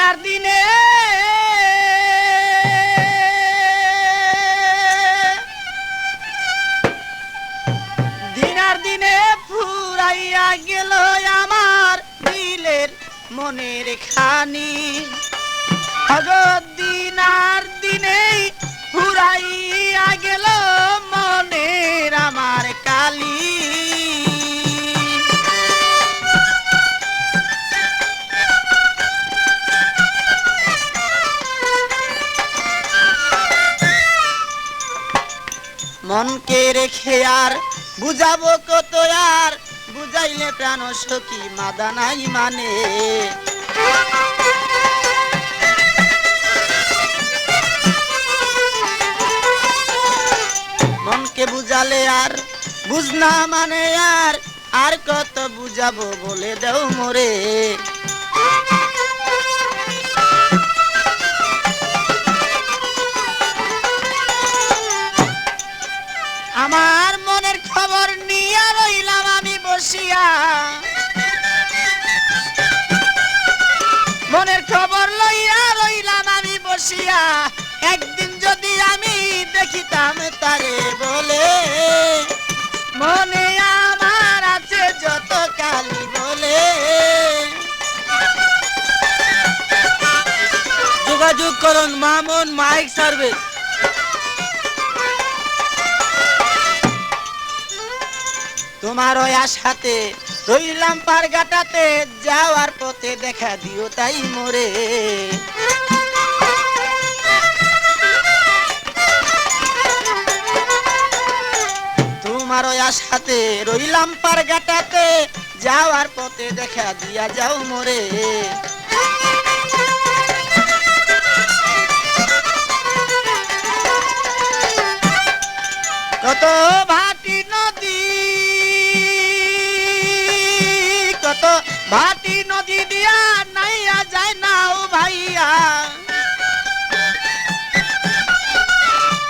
আর দিনে ফুরাইয়া গেল আমার দিলের মনের খানি দিন আর দিনেই ফুরাইয়া গেল মনের আমার কালি মনকে রেখে আর বুঝাবো কত আর বুঝাইলে প্রাণ সখী মাদা নাই মানে মনকে বুঝালে আর বুঝনা মানে আর কত বুঝাবো বলে দেও মোরে আমার মনের খবর নিয়ে রইলাম আমি বসিয়া মনের খবর লইয়া রইলাম আমি বসিয়া একদিন যদি আমি দেখিতাম তারে বলে মনে আমার আছে যত কালি বলে যোগাযোগ করুন মামুন মাইক সার্ভিস তোমার ওই আশাতে রইলাম পারগাটাতে যাওয়ার পথে দেখা দিও তাই মোরে তোমার ওই আশাতে রইলাম পারগাটাতে যাওয়ার পথে দেখা দিয়া যাও মোরে কত ভাটি নদী কত ভাটি নদী দিয়া নাইয়া যায় নাও ভাইয়া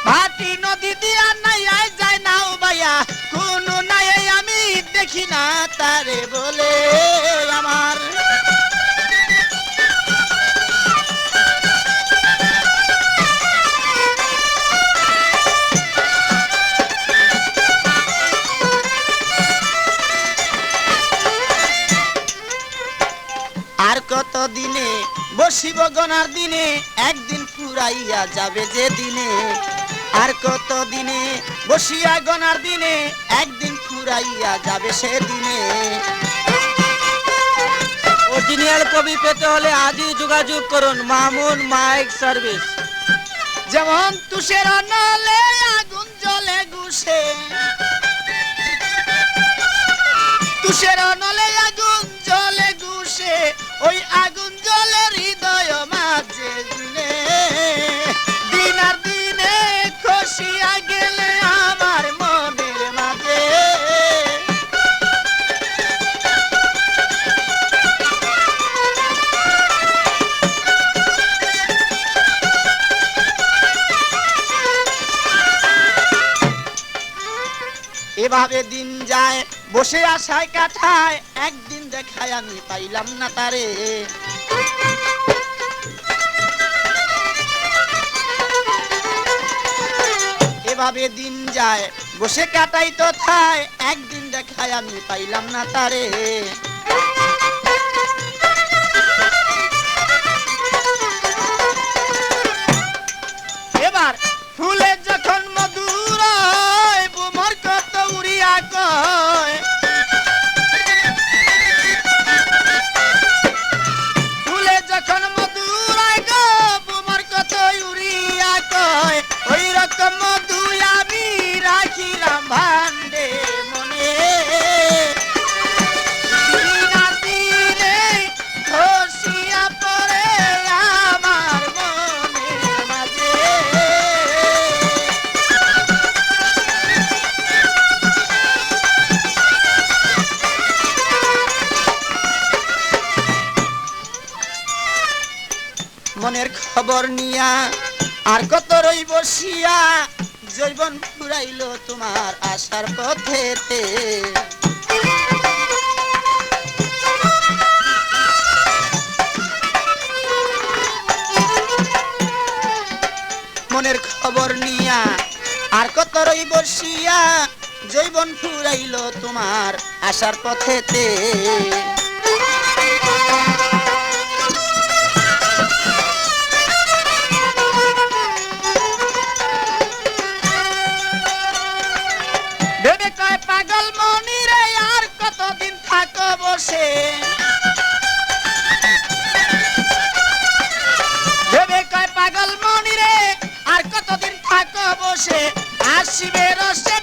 ভাটি নদী দিয়া নাইয়া যায় নাও ভাইয়া কোন নাই আমি দেখি না তারে বলে আমার আর কত দিনে বসিব গনার দিনে একদিন ফুরাইয়া যাবে যে দিনে আর কত দিনে বসিয়া গনার দিনে একদিন ফুরাইয়া যাবে সে দিনে অরিজিনাল কবি পেতে হলে আজই যোগাযোগ করুন মামুন মাইক সার্ভিস যেমন তুষের নলে আগুন জ্বলে গুছে তুষের নলে আগুন জ্বলে গুছে ওই আগুন জ্বলে হৃদয় মাঝে দিনে দিন আর দিনে খসিয়া গেলে আমার মনের মাঝে এভাবে দিন যায় বসে আশায় কাটায় একদিন দেখায় আমি পাইলাম না তারে এভাবে দিন যায় বসে কাটাই তো থায় একদিন দেখায় আমি পাইলাম না তারে এবার ফুলে যখন মধুর বুমর কত উড়িয়া কয় ফুলে যখন মধুর গো বুমর কত উড়িয়া কয় ওই রকম মধু আমি রাখিলাম ভান্ডে মনে দিনে খসিয়া পড়ে আমার মনের মাঝে মনের খবর নিয়া আর কত রই বসিয়া জৈবন ফুরাইল তোমার আশার পথেতে মনের খবর নিয়া আর কত রই বসিয়া জৈবন ফুরাইল তোমার আসার পথেতে ভেবে কয় পাগল মনি রে আর কতদিন থাকো বসে ভেবে কয় পাগল মনি রে আর কতদিন থাকো বসে আসিবে রসে